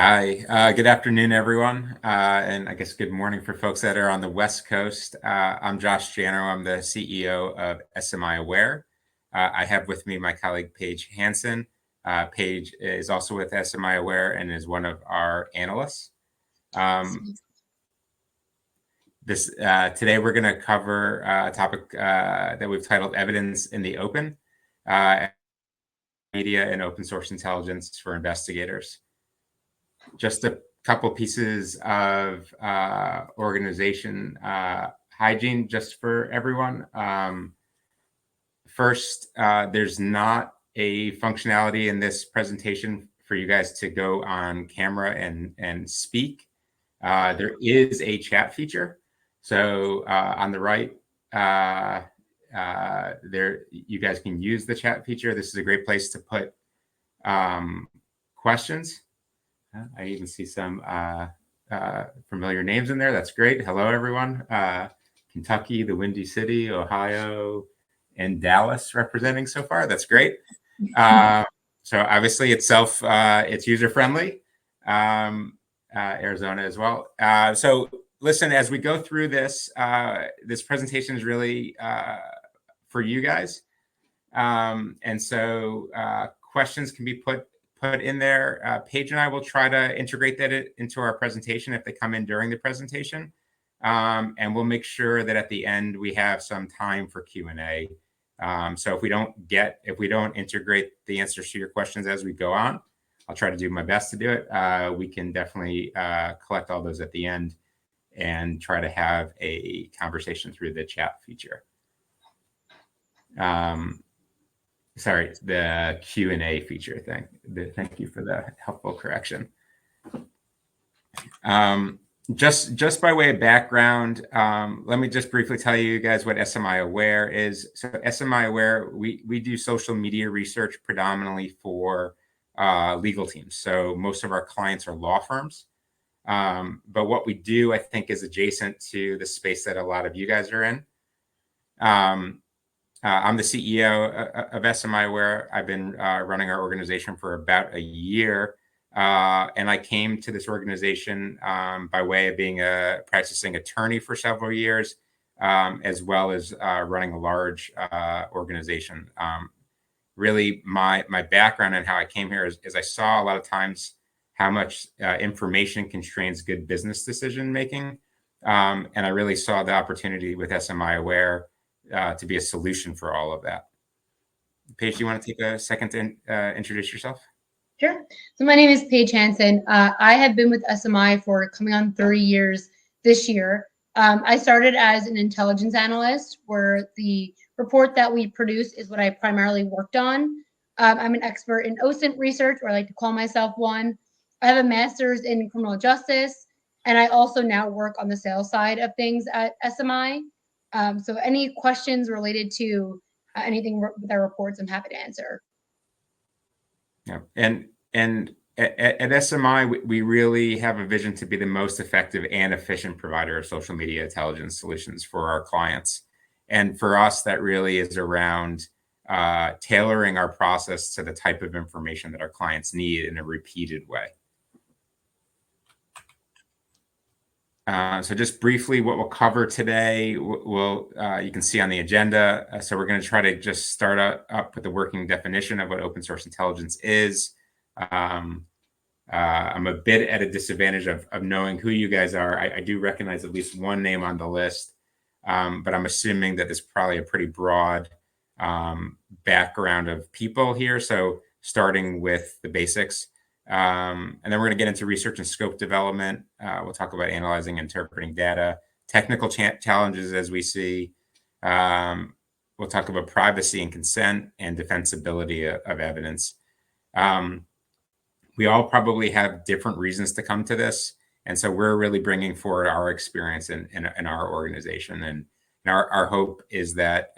Hi, good afternoon, everyone. And I guess good morning for folks that are on the West Coast. I'm Josh Jano. I'm the CEO of SMI Aware. I have with me my colleague, Paige Hansen. Paige is also with SMI Aware and is one of our analysts. Today we're going to cover a topic that we've titled Evidence in the Open, Media and Open Source Intelligence for Investigators. Just a couple pieces of organization hygiene just for everyone. First, there's not a functionality in this presentation for you guys to go on camera and speak. There is a chat feature. So on the right, there you guys can use the chat feature. This is a great place to put questions. I even see some familiar names in there. That's great. Hello, everyone. Kentucky, the Windy City, Ohio, and Dallas representing so far. That's great. So obviously it's user-friendly. Arizona as well. So listen, as we go through this, this presentation is really for you guys. And so questions can be put in there. Paige and I will try to integrate that into our presentation if they come in during the presentation. And we'll make sure that at the end we have some time for Q&A. So if we don't integrate the answers to your questions as we go on, I'll try to do my best to do it. We can definitely collect all those at the end and try to have a conversation through the chat feature. Sorry, the Q&A feature thing. Thank you for the helpful correction. Just by way of background, let me just briefly tell you guys what SMI Aware is. So SMI Aware, we do social media research predominantly for legal teams. So most of our clients are law firms. But what we do, I think, is adjacent to the space that a lot of you guys are in. I'm the CEO of SMI Aware. I've been running our organization for about a year. And I came to this organization by way of being a practicing attorney for several years, as well as running a large organization. Really, my background and how I came here is I saw a lot of times how much information constrains good business decision making. And I really saw the opportunity with SMI Aware to be a solution for all of that. Paige, do you want to take a second to introduce yourself? Sure. So my name is Paige Hansen. I have been with SMI for coming on 30 years this year. I started as an intelligence analyst, where the report that we produce is what I primarily worked on. I'm an expert in OSINT research, or I like to call myself one. I have a master's in criminal justice, and I also now work on the sales side of things at SMI. So any questions related to anything with our reports, I'm happy to answer. Yeah, and at SMI, we really have a vision to be the most effective and efficient provider of social media intelligence solutions for our clients. And for us, that really is around tailoring our process to the type of information that our clients need in a repeated way. So just briefly, what we'll cover today, you can see on the agenda. So we're going to try to just start up with the working definition of what open source intelligence is. I'm a bit at a disadvantage of knowing who you guys are. I do recognize at least one name on the list, but I'm assuming that there's probably a pretty broad background of people here. So starting with the basics. And then we're going to get into research and scope development. We'll talk about analyzing and interpreting data, technical challenges as we see. We'll talk about privacy and consent and defensibility of evidence. We all probably have different reasons to come to this. And so we're really bringing forward our experience in our organization. And our hope is that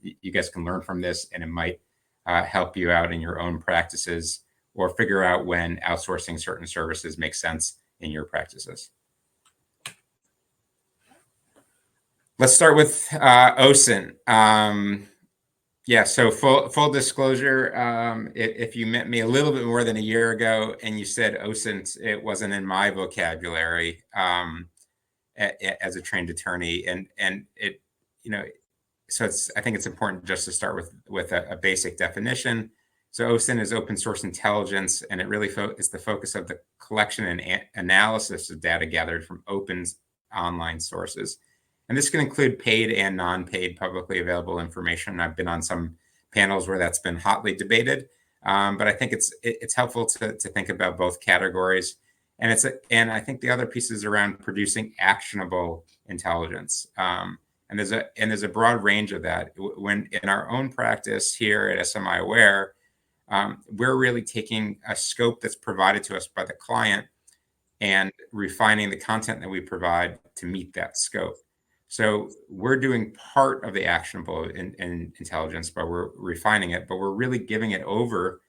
you guys can learn from this, and it might help you out in your own practices, or figure out when outsourcing certain services makes sense in your practices. Let's start with OSINT. Yeah, so full disclosure, if you met me a little bit more than a year ago and you said OSINT, it wasn't in my vocabulary as a trained attorney, and it, you know, so I think it's important just to start with a basic definition. So OSINT is open source intelligence, and it really is the focus of the collection and analysis of data gathered from open online sources. And this can include paid and non-paid publicly available information. I've been on some panels where that's been hotly debated, but I think it's helpful to think about both categories. And I think the other piece is around producing actionable intelligence. And there's a broad range of that. When in our own practice here at SMI Aware, we're really taking a scope that's provided to us by the client and refining the content that we provide to meet that scope. So we're doing part of the actionable in intelligence, but we're refining it, but we're really giving it over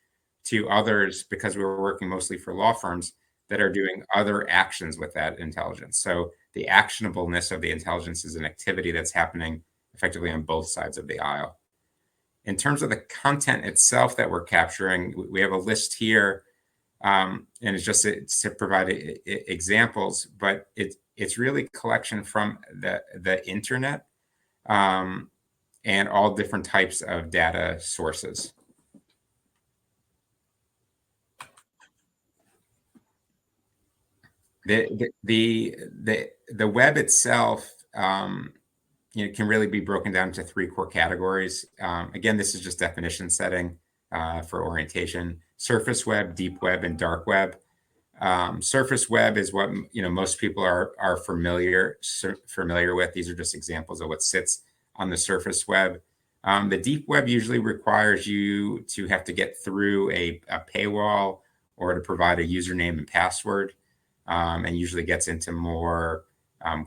to others because we're working mostly for law firms that are doing other actions with that intelligence. So the actionableness of the intelligence is an activity that's happening effectively on both sides of the aisle. In terms of the content itself that we're capturing, we have a list here, and it's just to provide examples, but it's really collection from the internet, and all different types of data sources. The web itself, can really be broken down into three core categories. Again, this is just definition setting for orientation: surface web, deep web, and dark web. Surface web is what most people are familiar with. These are just examples of what sits on the surface web. The deep web usually requires you to have to get through a paywall or to provide a username and password, and usually gets into more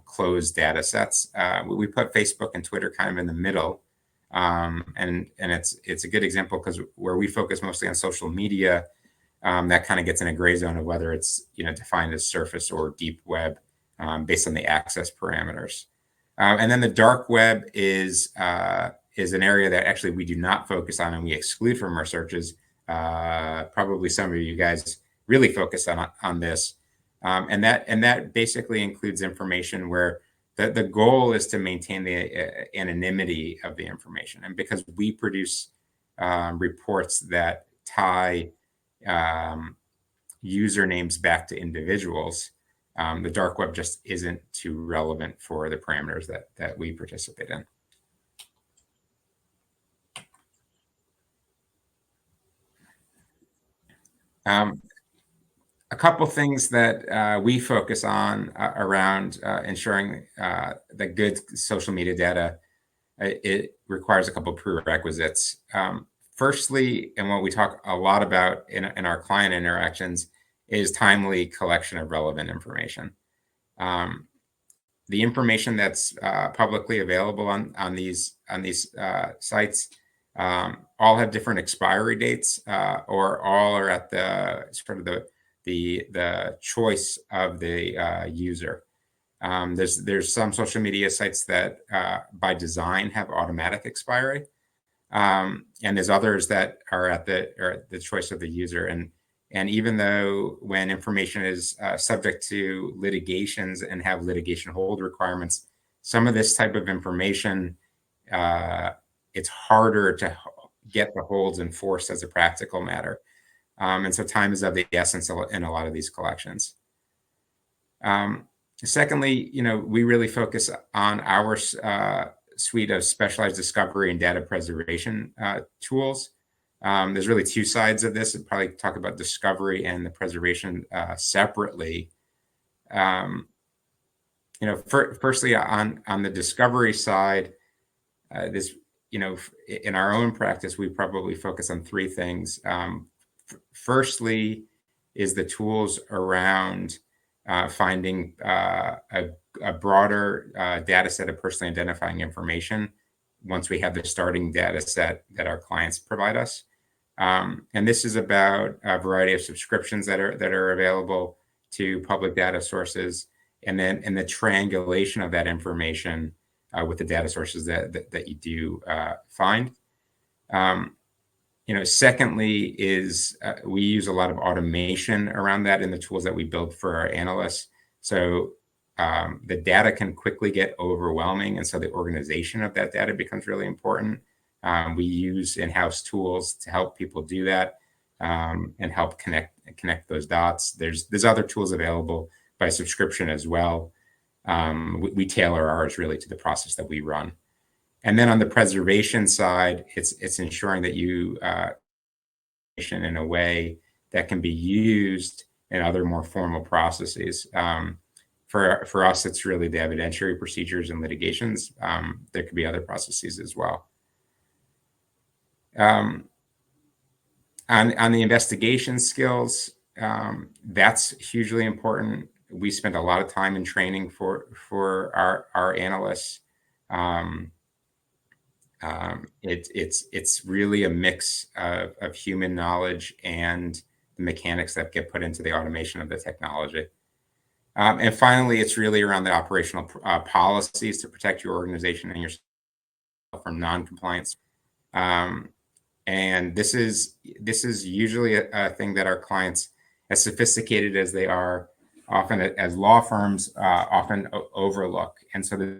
closed data sets. We put Facebook and Twitter kind of in the middle, and it's a good example because where we focus mostly on social media, that kind of gets in a gray zone of whether it's defined as surface or deep web based on the access parameters. And then the dark web is an area that actually we do not focus on and we exclude from our searches. Probably some of you guys really focus on this. And that basically includes information where the goal is to maintain the anonymity of the information. And because we produce reports that tie usernames back to individuals, the dark web just isn't too relevant for the parameters that we participate in. A couple things that we focus on around ensuring that good social media data, it requires a couple of prerequisites. Firstly, and what we talk a lot about in our client interactions, is timely collection of relevant information. The information that's publicly available on these sites all have different expiry dates, or all are at the sort of the choice of the user. There's some social media sites that by design have automatic expiry, and there's others that are at the choice of the user. And even though when information is subject to litigations and have litigation hold requirements, some of this type of information, it's harder to get the holds enforced as a practical matter. And so time is of the essence in a lot of these collections. Secondly, we really focus on our suite of specialized discovery and data preservation tools. There's really two sides of this. I'd probably talk about discovery and the preservation separately. Firstly, on the discovery side, in our own practice, we probably focus on three things. Firstly, is the tools around finding a broader data set of personally identifying information once we have the starting data set that our clients provide us. And this is about a variety of subscriptions that are available to public data sources, and the triangulation of that information with the data sources that you do find. Secondly is we use a lot of automation around that in the tools that we build for our analysts. So the data can quickly get overwhelming, and so the organization of that data becomes really important. We use in-house tools to help people do that and help connect those dots. There's other tools available by subscription as well. We tailor ours really to the process that we run. And then on the preservation side, it's ensuring that you in a way that can be used in other more formal processes. For us, it's really the evidentiary procedures and litigations. There could be other processes as well. On the investigation skills, that's hugely important. We spend a lot of time in training for our analysts. It's really a mix of human knowledge and the mechanics that get put into the automation of the technology. And finally, it's really around the operational policies to protect your organization and yourself from non-compliance. And this is usually a thing that our clients, as sophisticated as they are, often as law firms, often overlook. And so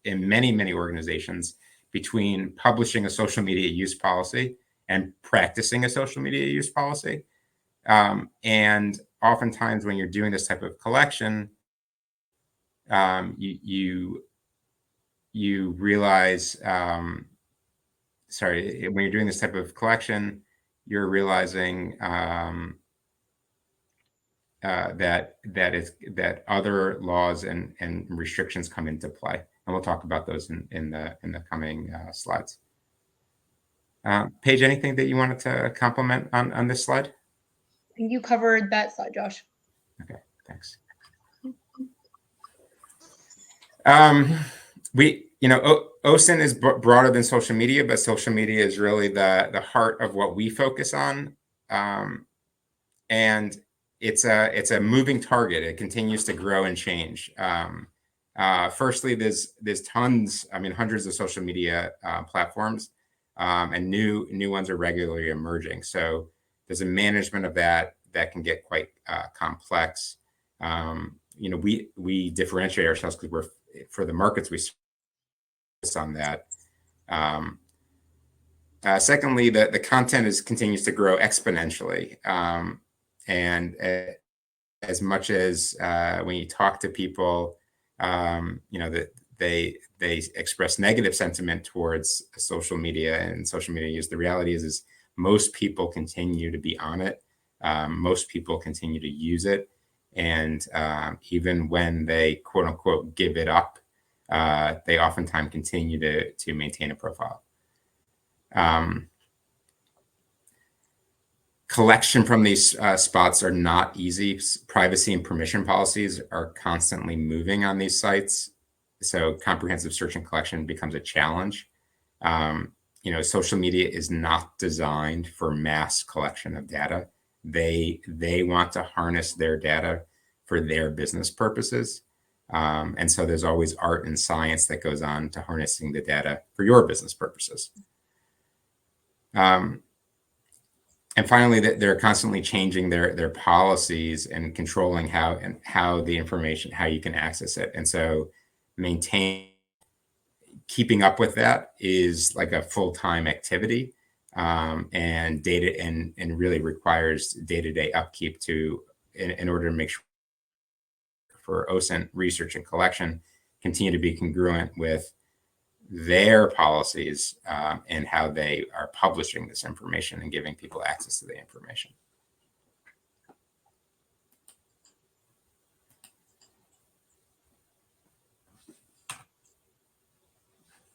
in many organizations, between publishing a social media use policy and practicing a social media use policy. And oftentimes when you're doing this type of collection, you realize, when you're doing this type of collection, you're realizing that other laws and restrictions come into play. And we'll talk about those in the coming slides. Paige, anything that you wanted to comment on this slide? I think you covered that slide, Josh. Okay, thanks. OSINT is broader than social media, but social media is really the heart of what we focus on. And it's a moving target. It continues to grow and change. Firstly, there's tons, hundreds of social media platforms, and new ones are regularly emerging. So there's a management of that can get quite complex. We differentiate ourselves because we're for the markets we focus on that. Secondly, the content continues to grow exponentially, and as much as when you talk to people, that they express negative sentiment towards social media and social media use. The reality is most people continue to be on it. Most people continue to use it. And even when they quote unquote give it up, they oftentimes continue to maintain a profile. Collection from these spots are not easy. Privacy and permission policies are constantly moving on these sites. So comprehensive search and collection becomes a challenge. Social media is not designed for mass collection of data. They want to harness their data for their business purposes. And so there's always art and science that goes on to harnessing the data for your business purposes. And finally, they're constantly changing their policies and controlling how the information, how you can access it. And so keeping up with that is like a full-time activity, and data and really requires day-to-day upkeep in order to make sure for OSINT research and collection continue to be congruent with their policies and how they are publishing this information and giving people access to the information.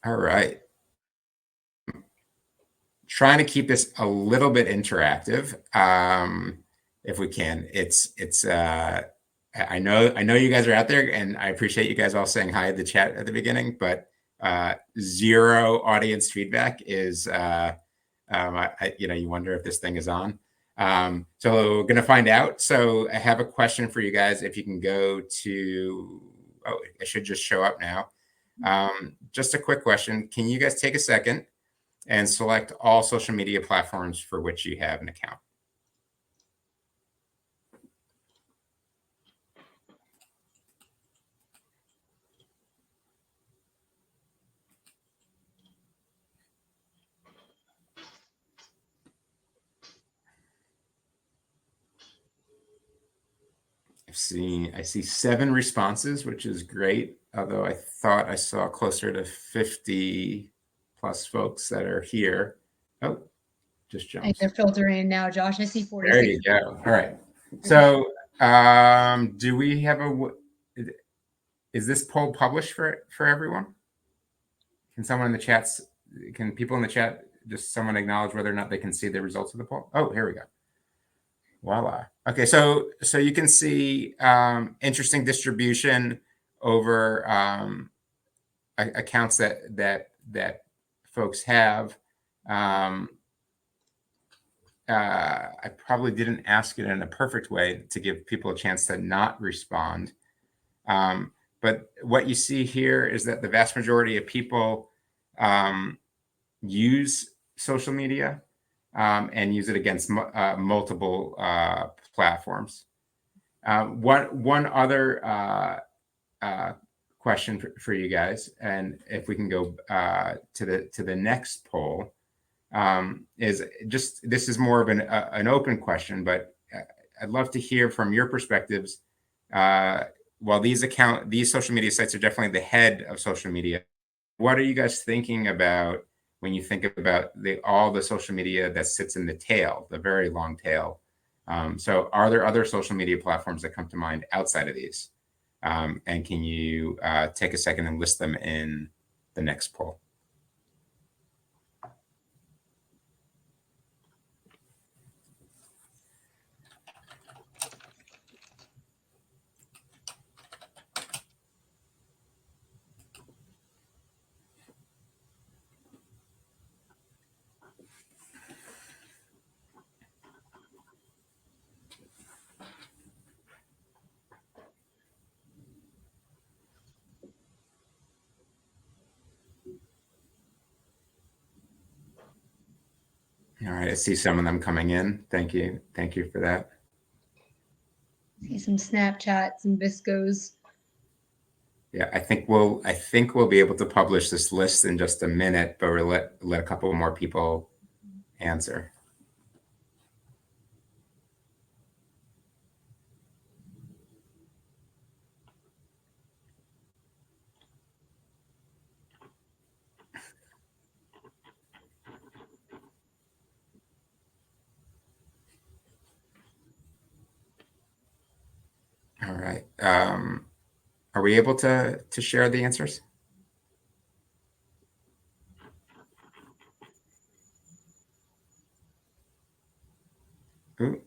All right. Trying to keep this a little bit interactive, if we can. I know you guys are out there, and I appreciate you guys all saying hi at the chat at the beginning, but zero audience feedback is, you wonder if this thing is on. So we're going to find out. So I have a question for you guys. If you can go to, it should just show up now. Just a quick question. Can you guys take a second and select all social media platforms for which you have an account. I see 7 responses, which is great. Although I thought I saw closer to 50 plus folks that are here. Oh, just jumped. They're filtering now, Josh. I see 46. There you go. All right. So, do we have is this poll published for everyone? Can someone in the chats, can people in the chat, just someone acknowledge whether or not they can see the results of the poll? Oh, here we go. Voila. Okay, so you can see interesting distribution over accounts that folks have. I probably didn't ask it in a perfect way to give people a chance to not respond. But what you see here is that the vast majority of people use social media and use it against multiple platforms. One other question for you guys, and if we can go to the next poll, is just, this is more of an open question, but I'd love to hear from your perspectives. While these social media sites are definitely the head of social media, what are you guys thinking about when you think about all the social media that sits in the tail, the very long tail? So are there other social media platforms that come to mind outside of these? And can you take a second and list them in the next poll? All right, I see some of them coming in. Thank you for that. See some Snapchat, some Viscos. Yeah, I think we'll be able to publish this list in just a minute, but we'll let a couple more people answer. All right. Are we able to share the answers? Ooh.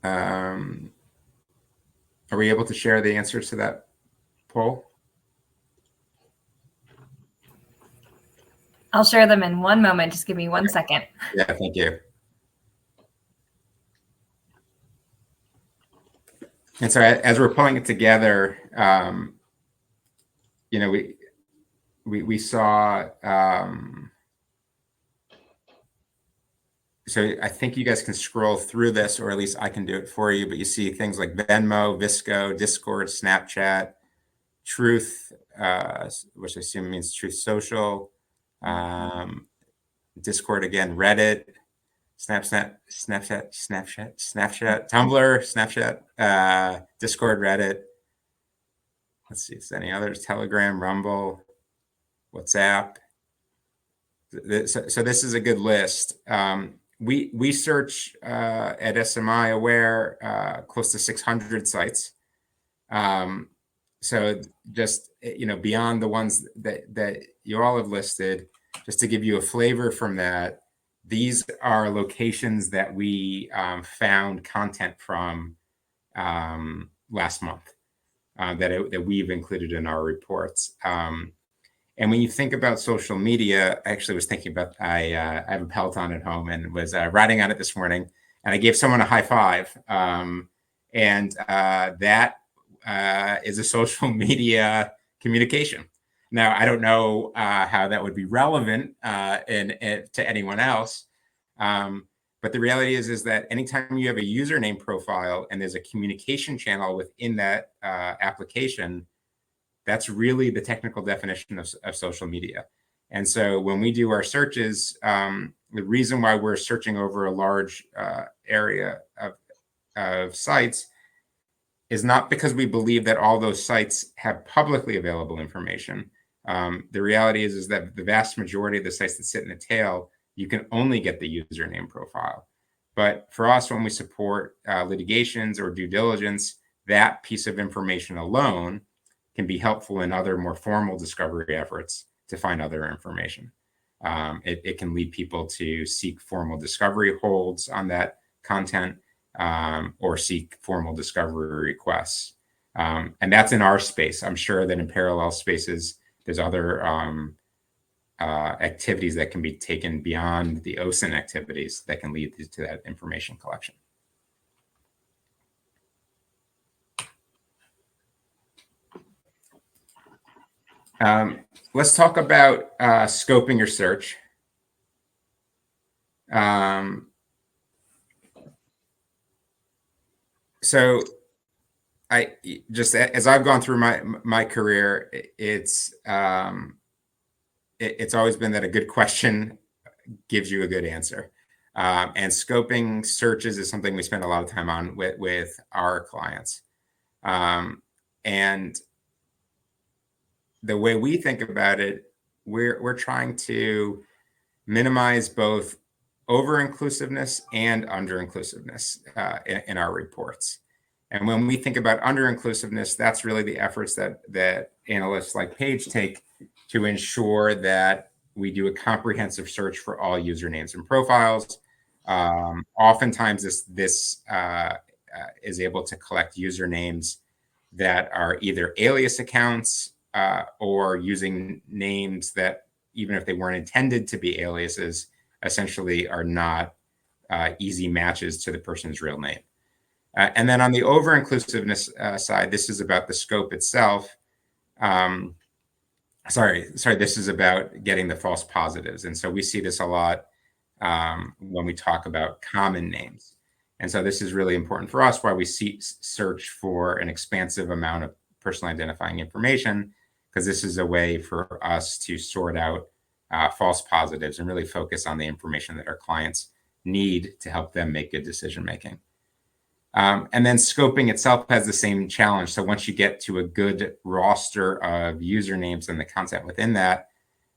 Are we able to share the answers to that poll? I'll share them in one moment. Just give me one second. Yeah, thank you. And so as we're pulling it together, you know, we saw, so I think you guys can scroll through this, or at least I can do it for you, but you see things like Venmo, Visco, Discord, Snapchat, Truth, which I assume means Truth Social, Discord again, Reddit, Snapchat, Tumblr, Snapchat, Discord, Reddit. Let's see, is there any others? Telegram, Rumble, WhatsApp. So this is a good list. We search at SMI Aware close to 600 sites. So just, you know, beyond the ones that you all have listed, just to give you a flavor from that, these are locations that we found content from last month that we've included in our reports. And when you think about social media, I actually was thinking about, I have a Peloton at home and was riding on it this morning, and I gave someone a high five. And that is a social media communication. Now, I don't know how that would be relevant to anyone else. But the reality is that anytime you have a username profile and there's a communication channel within that application, that's really the technical definition of social media. And so when we do our searches, the reason why we're searching over a large area of sites is not because we believe that all those sites have publicly available information. The reality is that the vast majority of the sites that sit in the tail, you can only get the username profile. But for us, when we support litigations or due diligence, that piece of information alone can be helpful in other more formal discovery efforts to find other information. It can lead people to seek formal discovery holds on that content or seek formal discovery requests. And that's in our space. I'm sure that in parallel spaces, there's other activities that can be taken beyond the OSINT activities that can lead to that information collection. Let's talk about scoping your search. So I just, as I've gone through my career, it's always been that a good question gives you a good answer. And scoping searches is something we spend a lot of time on with our clients. And the way we think about it, we're trying to minimize both over-inclusiveness and under-inclusiveness in our reports. And when we think about under-inclusiveness, that's really the efforts that analysts like Paige take to ensure that we do a comprehensive search for all usernames and profiles. Oftentimes, this is able to collect usernames that are either alias accounts or using names that, even if they weren't intended to be aliases, essentially are not easy matches to the person's real name. And then on the over-inclusiveness side, this is about the scope itself. Sorry, this is about getting the false positives. And so we see this a lot when we talk about common names. And so this is really important for us, why we search for an expansive amount of personal identifying information, because this is a way for us to sort out false positives and really focus on the information that our clients need to help them make good decision making. And then scoping itself has the same challenge. So once you get to a good roster of usernames and the content within that,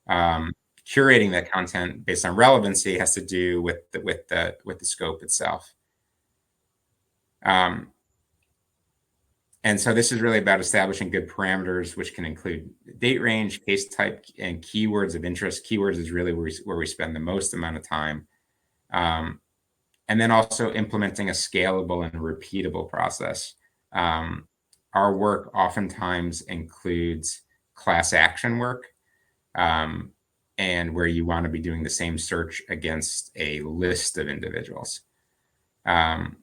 curating that content based on relevancy has to do with the scope itself. And so this is really about establishing good parameters, which can include date range, case type, and keywords of interest. Keywords is really where we spend the most amount of time. And then also implementing a scalable and repeatable process. Our work oftentimes includes class action work, and where you want to be doing the same search against a list of individuals. And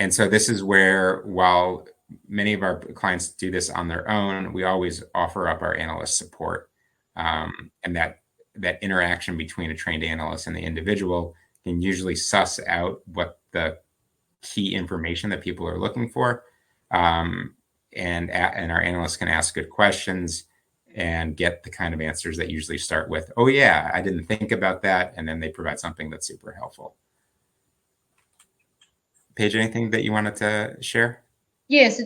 so this is where, while many of our clients do this on their own, we always offer up our analyst support. And that interaction between a trained analyst and the individual can usually suss out what the key information that people are looking for. And our analysts can ask good questions and get the kind of answers that usually start with, "Oh yeah, I didn't think about that." And then they provide something that's super helpful. Paige, anything that you wanted to share? Yes,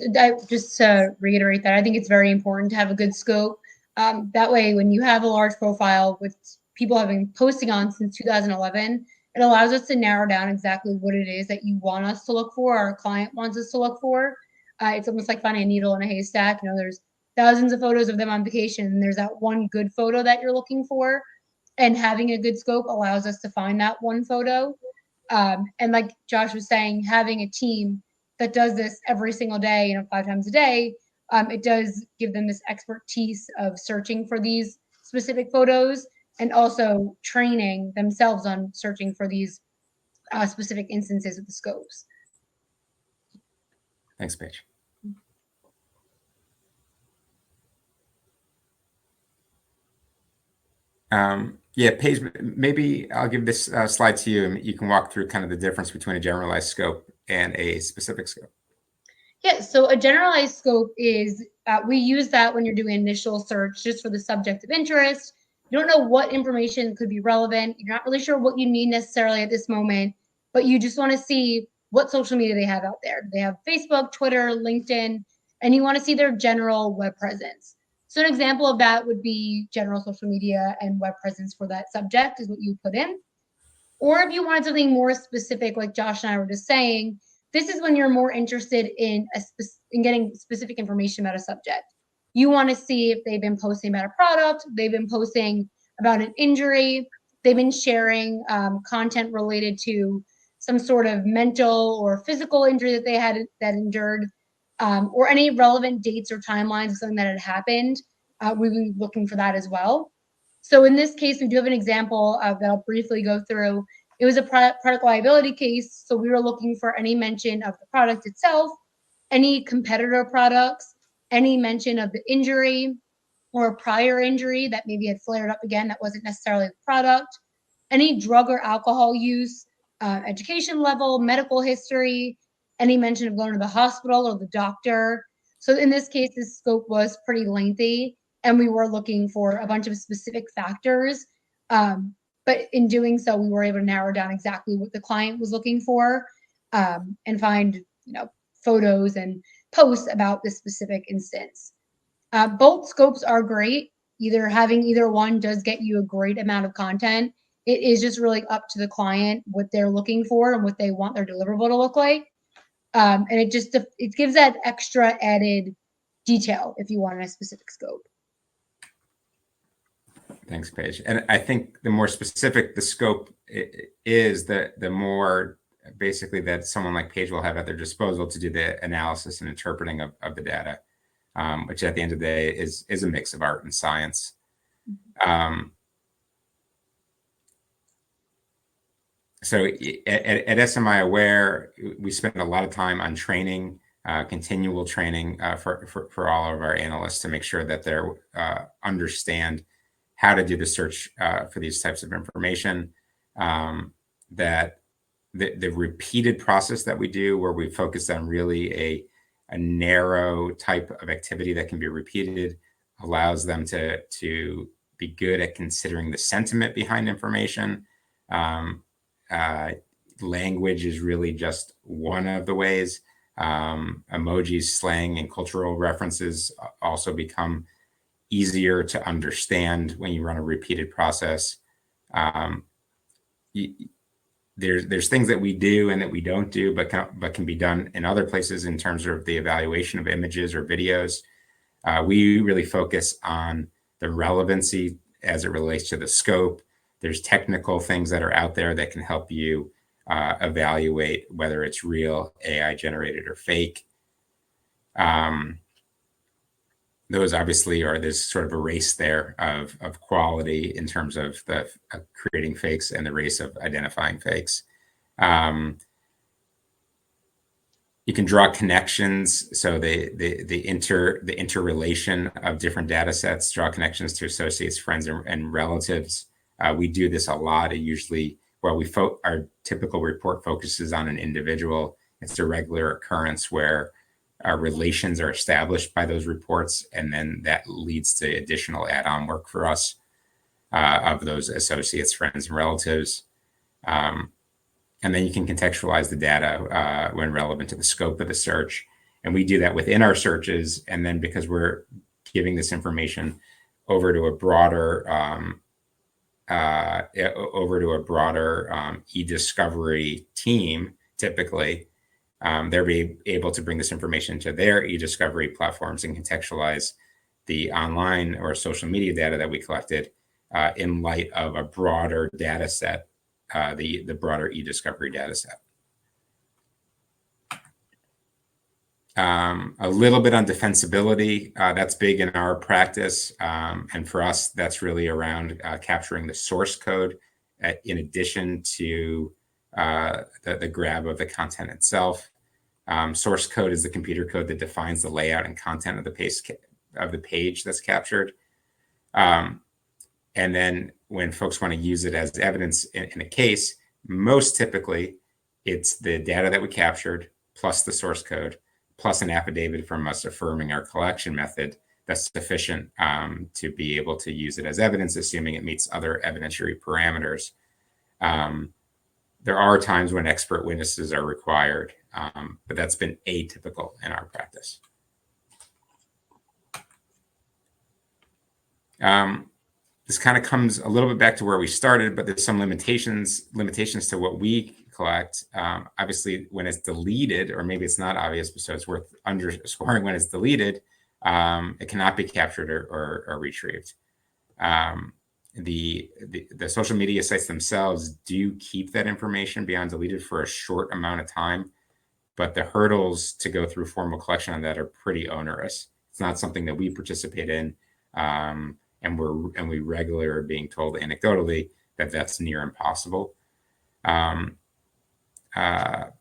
just to reiterate that, I think it's very important to have a good scope. That way, when you have a large profile with people have been posting on since 2011, it allows us to narrow down exactly what it is that you want us to look for, our client wants us to look for. It's almost like finding a needle in a haystack. You know, there's thousands of photos of them on vacation, and there's that one good photo that you're looking for. And having a good scope allows us to find that one photo. And like Josh was saying, having a team that does this every single day, 5 times a day, it does give them this expertise of searching for these specific photos and also training themselves on searching for these specific instances of the scopes. Thanks, Paige. Yeah, Paige, maybe I'll give this slide to you and you can walk through kind of the difference between a generalized scope and a specific scope. Yeah, so a generalized scope is, we use that when you're doing initial search just for the subject of interest. You don't know what information could be relevant. You're not really sure what you need necessarily at this moment, but you just want to see what social media they have out there. Do they have Facebook, Twitter, LinkedIn, and you want to see their general web presence. So an example of that would be general social media and web presence for that subject is what you put in. Or if you wanted something more specific, like Josh and I were just saying, this is when you're more interested in getting specific information about a subject. You want to see if they've been posting about a product, they've been posting about an injury, they've been sharing content related to some sort of mental or physical injury that they had that endured, or any relevant dates or timelines of something that had happened. We would be looking for that as well. So in this case, we do have an example that I'll briefly go through. It was a product liability case. So we were looking for any mention of the product itself, any competitor products, any mention of the injury or a prior injury that maybe had flared up again that wasn't necessarily the product, any drug or alcohol use, education level, medical history, any mention of going to the hospital or the doctor. So in this case, this scope was pretty lengthy and we were looking for a bunch of specific factors. But in doing so, we were able to narrow down exactly what the client was looking for, and find, photos and posts about this specific instance. Both scopes are great. Having either one does get you a great amount of content. It is just really up to the client what they're looking for and what they want their deliverable to look like. And it gives that extra added detail if you want a specific scope. Thanks, Paige. And I think the more specific the scope is, the more basically that someone like Paige will have at their disposal to do the analysis and interpreting of the data, which at the end of the day is a mix of art and science. So at SMI Aware, we spend a lot of time on training, continual training for all of our analysts to make sure that they understand how to do the search for these types of information. That the repeated process that we do, where we focus on really a narrow type of activity that can be repeated, allows them to be good at considering the sentiment behind information. Language is really just one of the ways. Emojis, slang, and cultural references also become easier to understand when you run a repeated process. There's things that we do and that we don't do, but can be done in other places in terms of the evaluation of images or videos. We really focus on the relevancy as it relates to the scope. There's technical things that are out there that can help you evaluate whether it's real, AI generated, or fake. Those obviously are, there's sort of a race there of quality in terms of the creating fakes and the race of identifying fakes. You can draw connections, so the interrelation of different data sets, draw connections to associates, friends, and relatives. We do this a lot. Usually, while our typical report focuses on an individual, it's a regular occurrence where our relations are established by those reports, and then that leads to additional add-on work for us of those associates, friends, and relatives. And then you can contextualize the data when relevant to the scope of the search. And we do that within our searches. And then because we're giving this information over to a broader e-discovery team, typically, they'll be able to bring this information to their e-discovery platforms and contextualize the online or social media data that we collected in light of a broader data set, the broader e-discovery data set. A little bit on defensibility, that's big in our practice. And for us, that's really around capturing the source code in addition to the grab of the content itself. Source code is the computer code that defines the layout and content of the page that's captured. And then when folks want to use it as evidence in a case, most typically it's the data that we captured plus the source code plus an affidavit from us affirming our collection method that's sufficient to be able to use it as evidence, assuming it meets other evidentiary parameters. There are times when expert witnesses are required, but that's been atypical in our practice. This kind of comes a little bit back to where we started, but there's some limitations to what we collect. Obviously, when it's deleted, or maybe it's not obvious, but so it's worth underscoring, when it's deleted, it cannot be captured or retrieved. The social media sites themselves do keep that information beyond deleted for a short amount of time, but the hurdles to go through formal collection on that are pretty onerous. It's not something that we participate in. And we regularly are being told anecdotally that that's near impossible.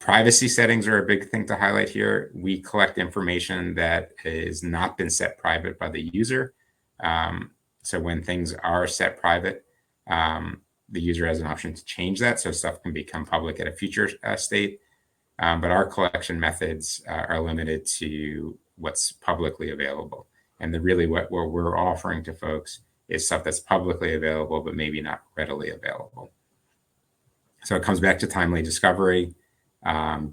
Privacy settings are a big thing to highlight here. We collect information that has not been set private by the user. So when things are set private, the user has an option to change that, so stuff can become public at a future state. But our collection methods are limited to what's publicly available. And really what we're offering to folks is stuff that's publicly available, but maybe not readily available. So it comes back to timely discovery,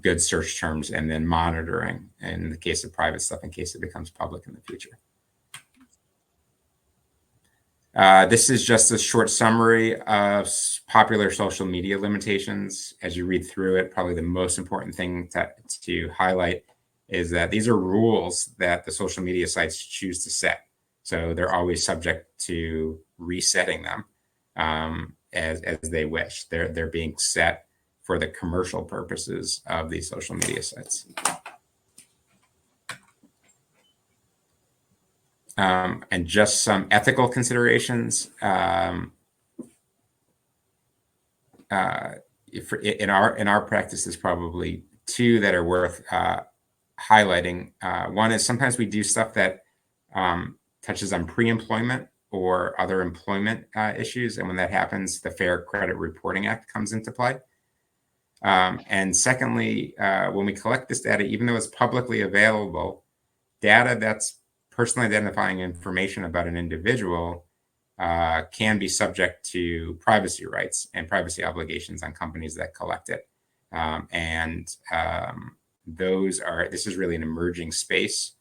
good search terms, and then monitoring in the case of private stuff in case it becomes public in the future. This is just a short summary of popular social media limitations. As you read through it, probably the most important thing to highlight is that these are rules that the social media sites choose to set. So they're always subject to resetting them as they wish. They're being set for the commercial purposes of these social media sites. And just some ethical considerations. In our practice, there's probably two that are worth highlighting. One is sometimes we do stuff that touches on pre-employment or other employment issues. And when that happens, the Fair Credit Reporting Act comes into play. And secondly, when we collect this data, even though it's publicly available, data that's personally identifying information about an individual can be subject to privacy rights and privacy obligations on companies that collect it. This is really an emerging space.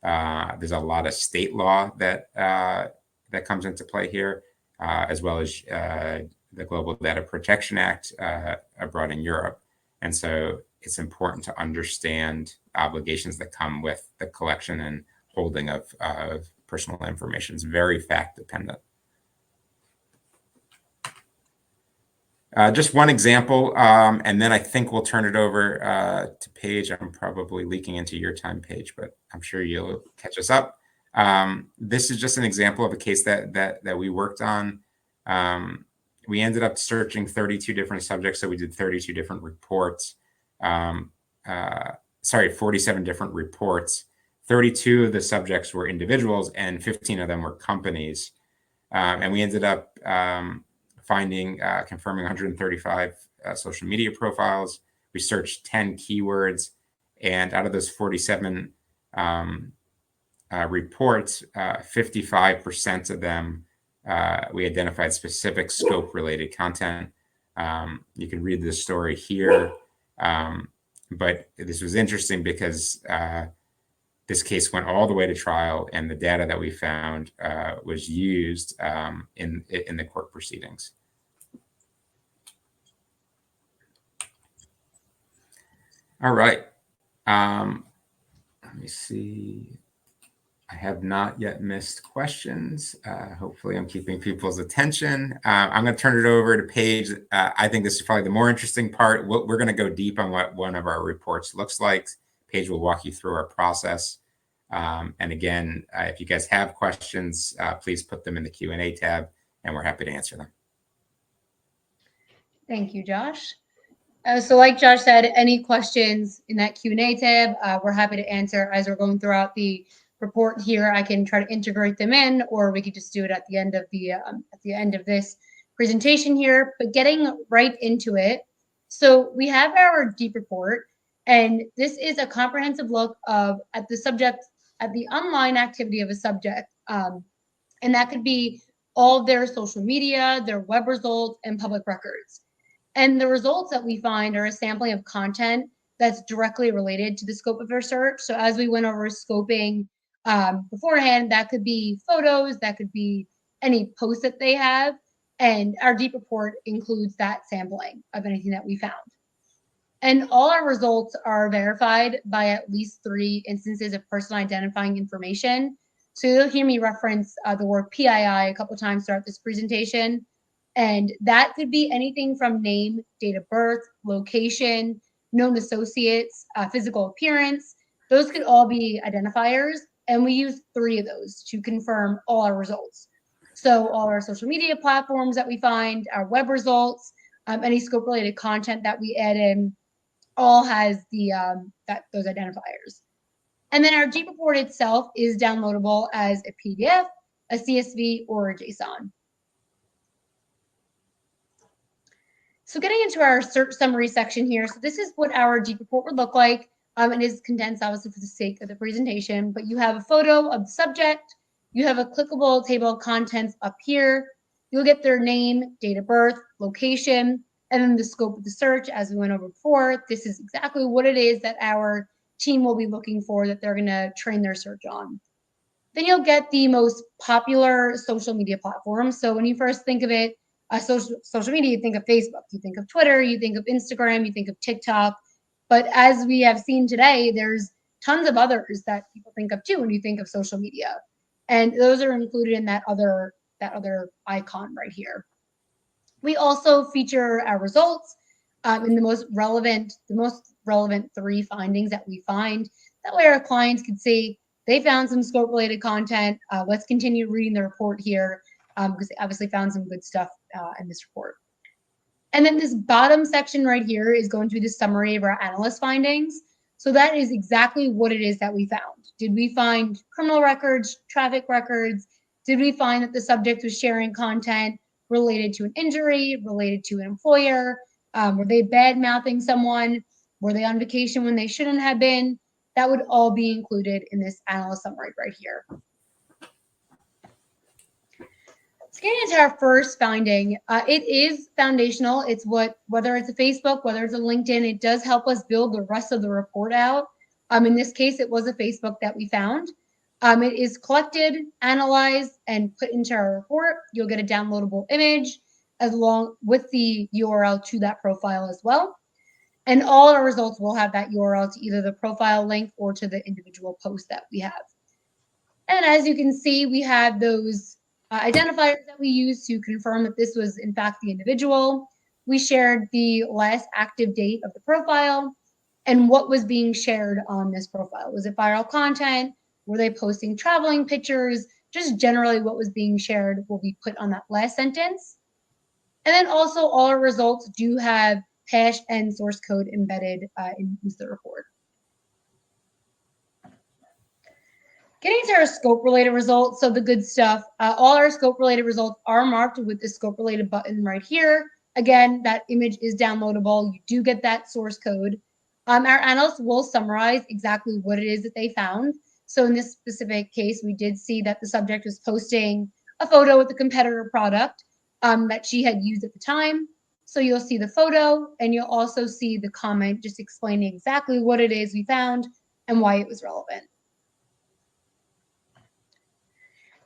There's a lot of state law that comes into play here, as well as the Global Data Protection Act abroad in Europe. And so it's important to understand obligations that come with the collection and holding of personal information. It's very fact dependent. Just one example, and then I think we'll turn it over to Paige. I'm probably leaking into your time, Paige, but I'm sure you'll catch us up. This is just an example of a case that we worked on. We ended up searching 32 different subjects, so we did 32 different reports. 47 different reports. 32 of the subjects were individuals, and 15 of them were companies. And we ended up confirming 135 social media profiles. We searched 10 keywords, and out of those 47 reports, 55% of them, we identified specific scope-related content. You can read the story here, but this was interesting because this case went all the way to trial, and the data that we found was used in the court proceedings. All right. Let me see. I have not yet missed questions. Hopefully I'm keeping people's attention. I'm going to turn it over to Paige. I think this is probably the more interesting part. We're going to go deep on what one of our reports looks like. Paige will walk you through our process. And again, if you guys have questions, please put them in the Q&A tab, and we're happy to answer them. Thank you, Josh. So like Josh said, any questions in that Q&A tab, we're happy to answer as we're going throughout the report here, I can try to integrate them in, or we could just do it at the end of this presentation here. But getting right into it, so we have our deep report, and this is a comprehensive look at the online activity of a subject, and that could be all of their social media, their web results, and public records. And the results that we find are a sampling of content that's directly related to the scope of their search. So as we went over scoping beforehand, that could be photos, that could be any posts that they have. And our deep report includes that sampling of anything that we found. And all our results are verified by at least 3 instances of personal identifying information. So you'll hear me reference the word PII a couple times throughout this presentation. And that could be anything from name, date of birth, location, known associates, physical appearance. Those could all be identifiers. And we use 3 of those to confirm all our results. So all our social media platforms that we find, our web results, any scope related content that we add in, all has those identifiers. And then our deep report itself is downloadable as a PDF, a CSV, or a JSON. So getting into our search summary section here, so this is what our deep report would look like. It is condensed, obviously, for the sake of the presentation, but you have a photo of the subject, you have a clickable table of contents up here, you'll get their name, date of birth, location, and then the scope of the search, as we went over before. This is exactly what it is that our team will be looking for, that they're going to train their search on. Then you'll get the most popular social media platforms. So when you first think of it, social media, you think of Facebook, you think of Twitter, you think of Instagram, you think of TikTok. But as we have seen today, there's tons of others that people think of too when you think of social media. And those are included in that other icon right here. We also feature our results in the most relevant 3 findings that we find. That way our clients can see they found some scope related content. Let's continue reading the report here because they obviously found some good stuff in this report. And then this bottom section right here is going to be the summary of our analyst findings. So that is exactly what it is that we found. Did we find criminal records, traffic records? Did we find that the subject was sharing content related to an injury, related to an employer? Were they bad-mouthing someone? Were they on vacation when they shouldn't have been? That would all be included in this analyst summary right here. So getting into our first finding, it is foundational. It's whether it's a Facebook, whether it's a LinkedIn, it does help us build the rest of the report out. In this case, it was a Facebook that we found. It is collected, analyzed, and put into our report. You'll get a downloadable image along with the URL to that profile as well. And all our results will have that URL to either the profile link or to the individual post that we have. And as you can see, we have those identifiers that we use to confirm that this was in fact the individual. We shared the last active date of the profile and what was being shared on this profile. Was it viral content? Were they posting traveling pictures? Just generally what was being shared will be put on that last sentence. And then also all our results do have hash and source code embedded into the report. Getting to our scope-related results, so the good stuff, all our scope-related results are marked with the scope-related button right here. Again, that image is downloadable. You do get that source code. Our analysts will summarize exactly what it is that they found. So in this specific case, we did see that the subject was posting a photo with the competitor product that she had used at the time. So you'll see the photo and you'll also see the comment just explaining exactly what it is we found and why it was relevant.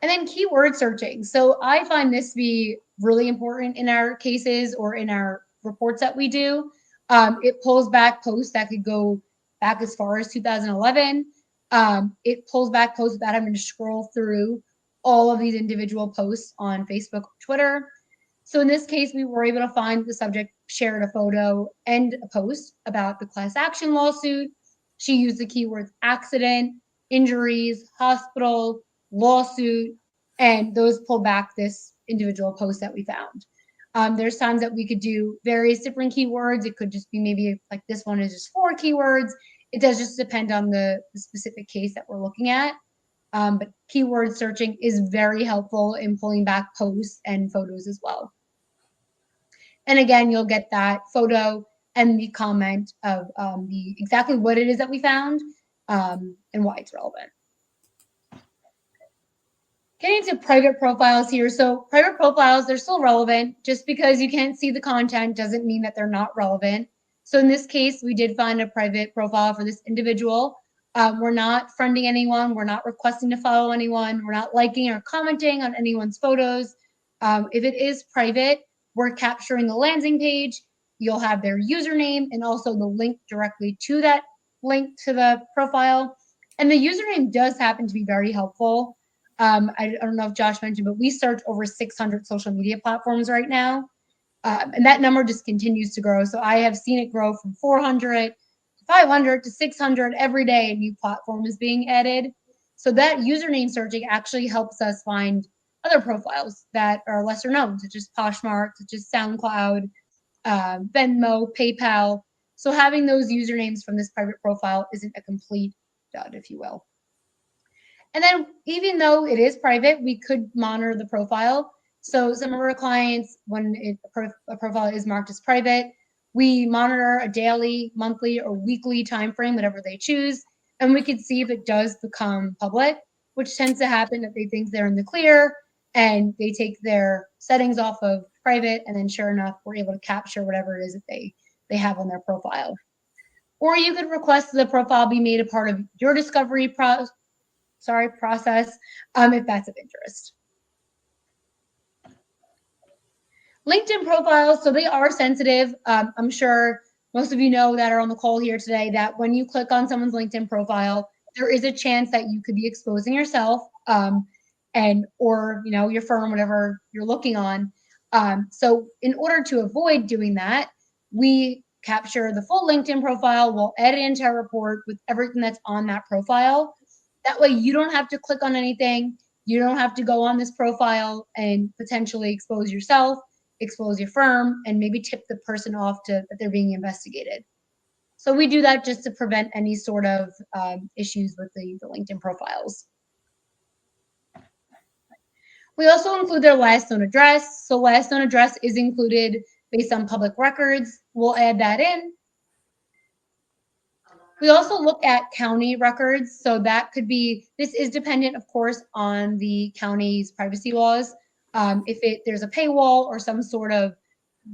And then keyword searching. So I find this to be really important in our cases or in our reports that we do. It pulls back posts that could go back as far as 2011. It pulls back posts without having to scroll through all of these individual posts on Facebook or Twitter. So in this case, we were able to find the subject shared a photo and a post about the class action lawsuit. She used the keywords accident, injuries, hospital, lawsuit, and those pull back this individual post that we found. There's times that we could do various different keywords. It could just be maybe like this one is just 4 keywords. It does just depend on the specific case that we're looking at. but keyword searching is very helpful in pulling back posts and photos as well. And again, you'll get that photo and the comment of the exactly what it is that we found and why it's relevant. Getting into private profiles here. So private profiles, they're still relevant. Just because you can't see the content doesn't mean that they're not relevant. So in this case, we did find a private profile for this individual. We're not friending anyone. We're not requesting to follow anyone. We're not liking or commenting on anyone's photos. If it is private, we're capturing the landing page. You'll have their username and also the link directly to that link to the profile. And the username does happen to be very helpful. I don't know if Josh mentioned, but we search over 600 social media platforms right now. And that number just continues to grow. So I have seen it grow from 400 to 500 to 600 every day. A new platform is being added. So that username searching actually helps us find other profiles that are lesser known, such as Poshmark, such as SoundCloud, Venmo, PayPal. So having those usernames from this private profile isn't a complete dud, if you will. And then even though it is private, we could monitor the profile. So some of our clients, when a profile is marked as private, we monitor a daily, monthly, or weekly time frame, whatever they choose, and we can see if it does become public, which tends to happen if they think they're in the clear and they take their settings off of private, and then sure enough, we're able to capture whatever it is that they have on their profile. Or you could request the profile be made a part of your discovery process if that's of interest. LinkedIn profiles, so they are sensitive. I'm sure most of you know that are on the call here today that when you click on someone's LinkedIn profile, there is a chance that you could be exposing yourself or your firm, whatever you're looking on. So in order to avoid doing that, we capture the full LinkedIn profile. We'll add it into our report with everything that's on that profile. That way you don't have to click on anything. You don't have to go on this profile and potentially expose yourself, expose your firm, and maybe tip the person off that they're being investigated. So we do that just to prevent any sort of issues with the LinkedIn profiles. We also include their last known address. So last known address is included based on public records. We'll add that in. We also look at county records. So that could be, this is dependent, of course, on the county's privacy laws. If there's a paywall or some sort of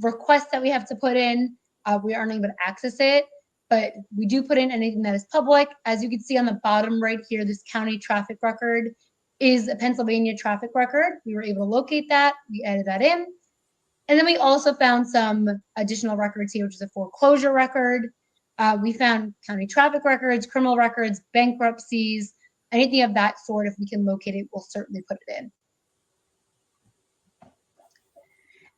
request that we have to put in, we aren't able to access it. But we do put in anything that is public. As you can see on the bottom right here, this county traffic record is a Pennsylvania traffic record. We were able to locate that. We added that in. And then we also found some additional records here, which is a foreclosure record. We found county traffic records, criminal records, bankruptcies, anything of that sort. If we can locate it, we'll certainly put it in.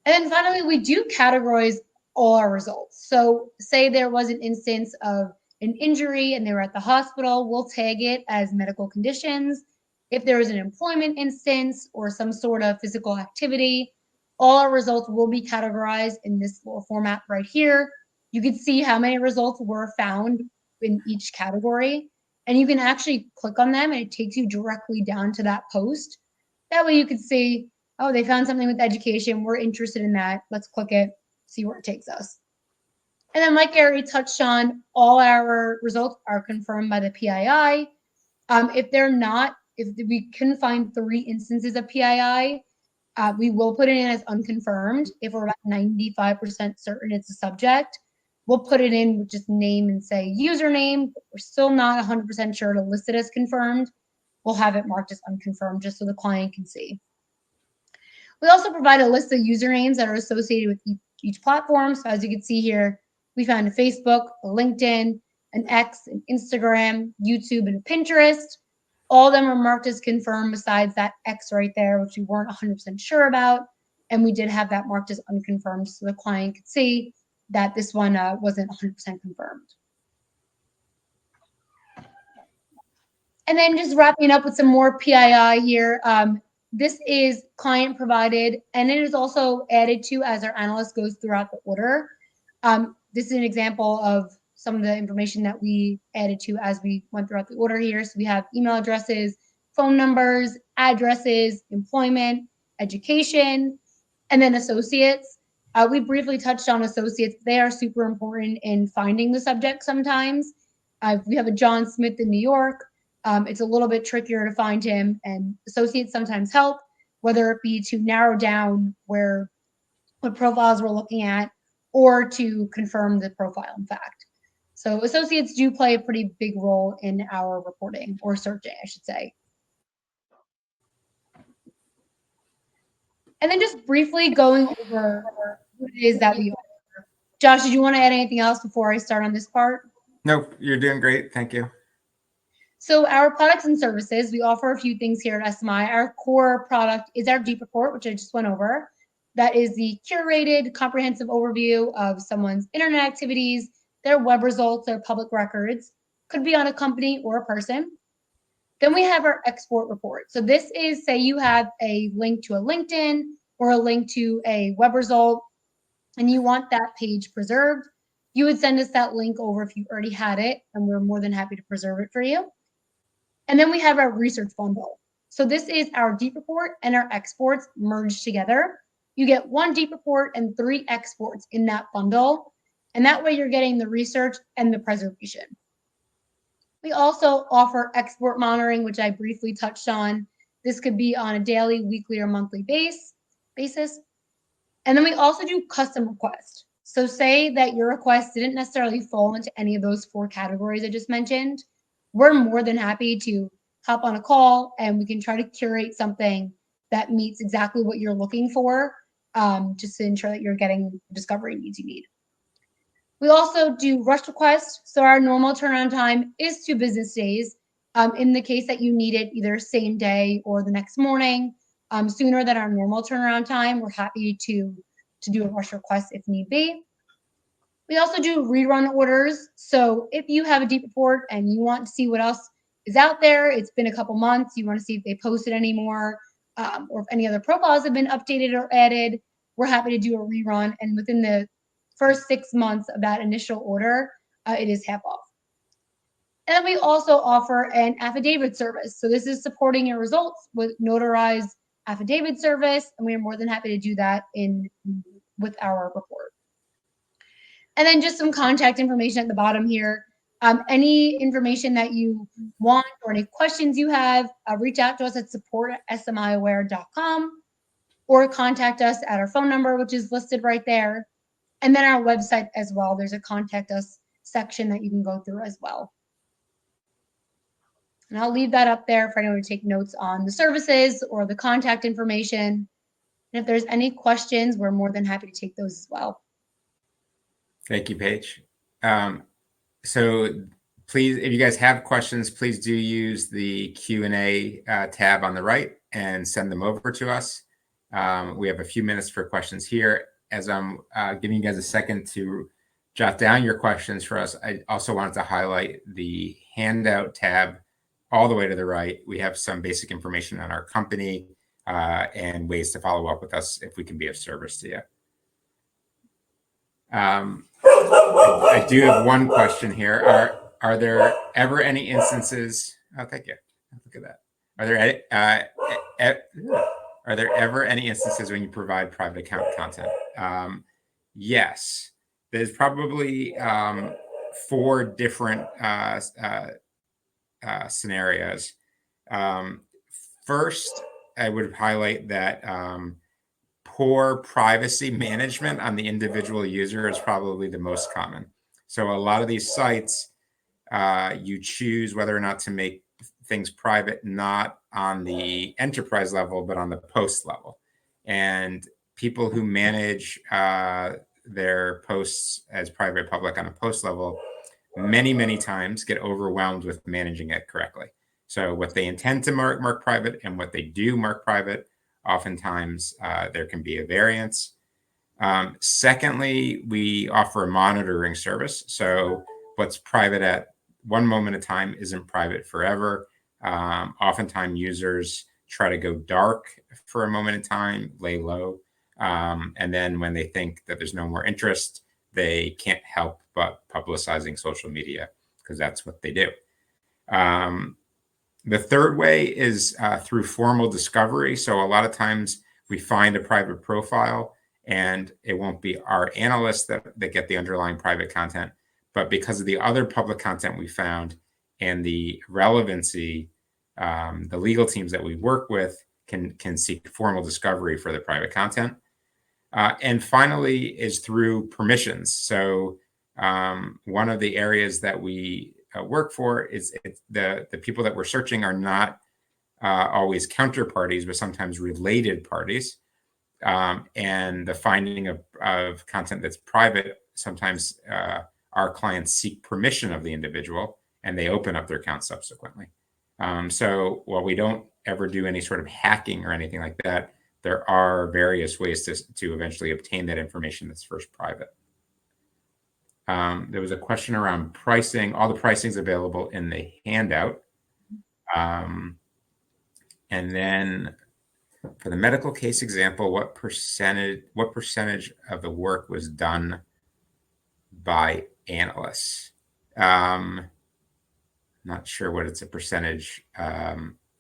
And then finally, we do categorize all our results. So say there was an instance of an injury and they were at the hospital, we'll tag it as medical conditions. If there is an employment instance or some sort of physical activity, all our results will be categorized in this little format right here. You can see how many results were found in each category, and you can actually click on them and it takes you directly down to that post. That way you can see, oh, they found something with education. We're interested in that. Let's click it, see where it takes us. And then like Gary touched on, all our results are confirmed by the PII. If they're not, if we couldn't find 3 instances of PII, we will put it in as unconfirmed. If we're about 95% certain it's a subject, we'll put it in with just name and say username. We're still not 100% sure to list it as confirmed. We'll have it marked as unconfirmed just so the client can see. We also provide a list of usernames that are associated with each platform. So as you can see here, we found a Facebook, a LinkedIn, an X, an Instagram, YouTube, and a Pinterest. All of them are marked as confirmed besides that X right there, which we weren't 100% sure about. And we did have that marked as unconfirmed so the client could see that this one wasn't 100% confirmed. And then just wrapping up with some more PII here. This is client provided, and it is also added to as our analyst goes throughout the order. This is an example of some of the information that we added to as we went throughout the order here. So we have email addresses, phone numbers, addresses, employment, education, and then associates. We briefly touched on associates. They are super important in finding the subject sometimes. We have a John Smith in New York. It's a little bit trickier to find him, and associates sometimes help, whether it be to narrow down what profiles we're looking at or to confirm the profile, in fact. So associates do play a pretty big role in our reporting, or searching, I should say. And then just briefly going over what it is that we offer. Josh, did you want to add anything else before I start on this part? Nope, you're doing great. Thank you. So our products and services, we offer a few things here at SMI. Our core product is our Deep Report, which I just went over. That is the curated, comprehensive overview of someone's internet activities, their web results, their public records. Could be on a company or a person. Then we have our export report. So this is, say you have a link to a LinkedIn or a link to a web result, and you want that page preserved. You would send us that link over if you already had it, and we're more than happy to preserve it for you. And then we have our research bundle. So this is our Deep Report and our exports merged together. You get one Deep Report and 3 exports in that bundle. And that way you're getting the research and the preservation. We also offer export monitoring, which I briefly touched on. This could be on a daily, weekly, or monthly basis. And then we also do custom requests. So say that your request didn't necessarily fall into any of those 4 categories I just mentioned. We're more than happy to hop on a call and we can try to curate something that meets exactly what you're looking for, just to ensure that you're getting the discovery needs you need. We also do rush requests. So our normal turnaround time is 2 business days. In the case that you need it either same day or the next morning, sooner than our normal turnaround time, we're happy to do a rush request if need be. We also do rerun orders. So if you have a Deep Report and you want to see what else is out there, it's been a couple months, you want to see if they posted anymore, or if any other profiles have been updated or added, we're happy to do a rerun. And within the first 6 months of that initial order, it is half off. And then we also offer an affidavit service. So this is supporting your results with notarized affidavit service, and we are more than happy to do that with our report. And then just some contact information at the bottom here. Any information that you want or any questions you have, reach out to us at support@smiaware.com or contact us at our phone number, which is listed right there. And then our website as well. There's a contact us section that you can go through as well. And I'll leave that up there for anyone to take notes on the services or the contact information. And if there's any questions, we're more than happy to take those as well. Thank you, Paige. So please, if you guys have questions, please do use the Q&A tab on the right and send them over to us. We have a few minutes for questions here. As I'm giving you guys a second to jot down your questions for us, I also wanted to highlight the handout tab all the way to the right. We have some basic information on our company and ways to follow up with us if we can be of service to you. I do have one question here. Are there ever any instances? Oh, thank you. Look at that. Are there ever any instances when you provide private account content? Yes. There's probably 4 different scenarios. First, I would highlight that poor privacy management on the individual user is probably the most common. So a lot of these sites, you choose whether or not to make things private, not on the enterprise level, but on the post level. And people who manage their posts as private public on a post level many, many times get overwhelmed with managing it correctly. So what they intend to mark private and what they do mark private, oftentimes there can be a variance. Secondly, we offer a monitoring service. So what's private at one moment in time isn't private forever. Oftentimes users try to go dark for a moment in time, lay low. And then when they think that there's no more interest, they can't help but publicizing social media because that's what they do. The third way is through formal discovery. So a lot of times we find a private profile and it won't be our analysts that get the underlying private content, but because of the other public content we found and the relevancy, the legal teams that we work with can seek formal discovery for the private content. And finally is through permissions. So one of the areas that we work for is the people that we're searching are not always counterparties, but sometimes related parties. And the finding of content that's private, sometimes our clients seek permission of the individual and they open up their account subsequently. So while we don't ever do any sort of hacking or anything like that, there are various ways to eventually obtain that information that's first private. There was a question around pricing. All the pricing is available in the handout. And then for the medical case example, what percentage of the work was done by analysts? Not sure what it's a percentage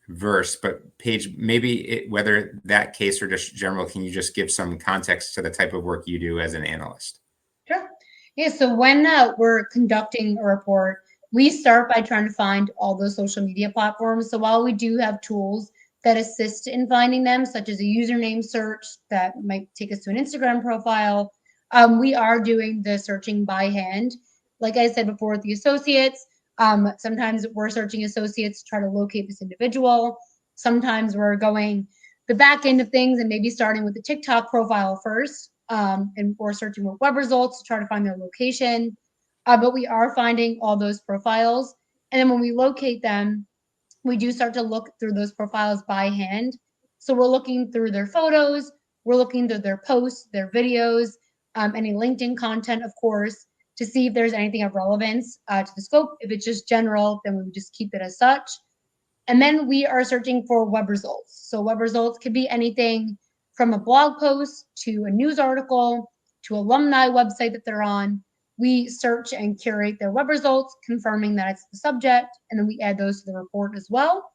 verse, but Paige, maybe whether that case or just general, can you just give some context to the type of work you do as an analyst? Sure. Yeah, so when we're conducting a report, we start by trying to find all those social media platforms. So while we do have tools that assist in finding them, such as a username search that might take us to an Instagram profile, we are doing the searching by hand. Like I said before with the associates, sometimes we're searching associates to try to locate this individual. Sometimes we're going the back end of things and maybe starting with the TikTok profile first. And we're searching with web results to try to find their location. But we are finding all those profiles. And then when we locate them, we do start to look through those profiles by hand. So we're looking through their photos, we're looking through their posts, their videos, any LinkedIn content, of course, to see if there's anything of relevance to the scope. If it's just general, then we would just keep it as such. And then we are searching for web results. So web results could be anything from a blog post to a news article to alumni website that they're on. We search and curate their web results, confirming that it's the subject, and then we add those to the report as well.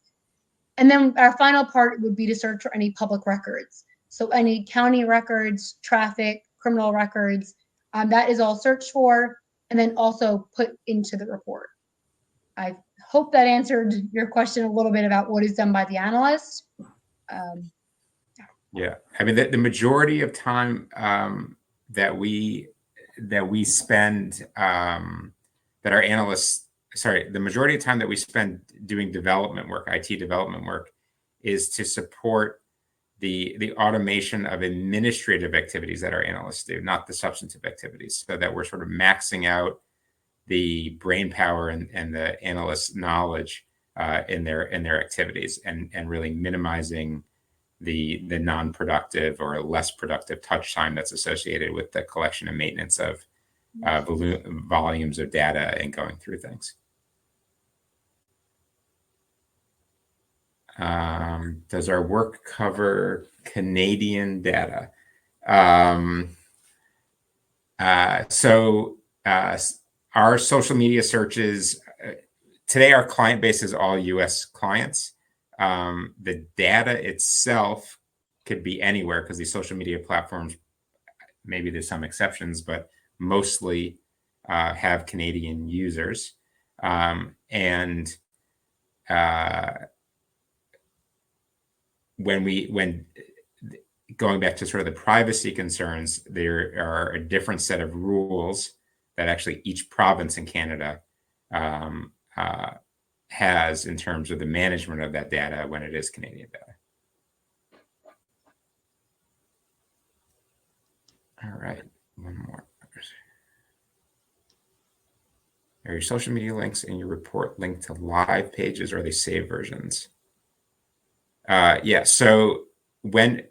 And then our final part would be to search for any public records. So any county records, traffic, criminal records, that is all searched for and then also put into the report. I hope that answered your question a little bit about what is done by the analyst. Yeah, I mean, the majority of time that we spend, that our analysts, the majority of time that we spend doing development work, IT development work, is to support the automation of administrative activities that our analysts do, not the substantive activities, so that we're sort of maxing out the brain power and the analyst's knowledge in their activities and really minimizing the non-productive or less productive touch time that's associated with the collection and maintenance of volumes of data and going through things. Does our work cover Canadian data? Our social media searches, today our client base is all US clients. The data itself could be anywhere because these social media platforms, maybe there's some exceptions, but mostly have Canadian users. When going back to sort of the privacy concerns, there are a different set of rules that actually each province in Canada has in terms of the management of that data when it is Canadian data. All right, one more. Are your social media links in your report linked to live pages or are they saved versions? Yeah, so when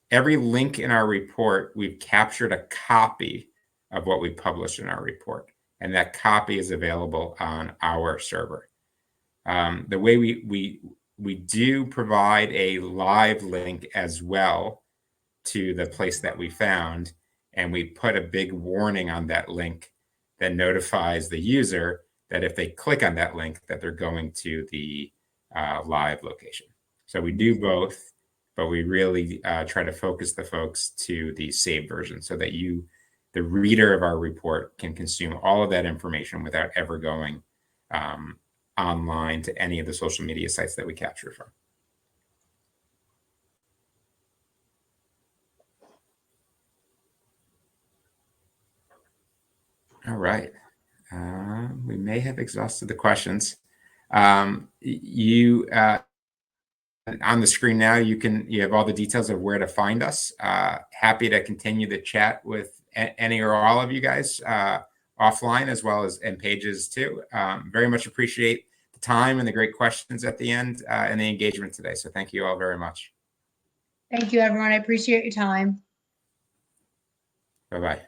every link in our report, we've captured a copy of what we published in our report, and that copy is available on our server. The way we do provide a live link as well to the place that we found, and we put a big warning on that link that notifies the user that if they click on that link, that they're going to the live location. So we do both, but we really try to focus the folks to the saved version so that the reader of our report, can consume all of that information without ever going online to any of the social media sites that we capture from. All right. We may have exhausted the questions. On the screen now, you have all the details of where to find us. Happy to continue the chat with any or all of you guys offline, as well as in Pages too. Very much appreciate the time and the great questions at the end and the engagement today. So thank you all very much. Thank you, everyone. I appreciate your time. Bye-bye.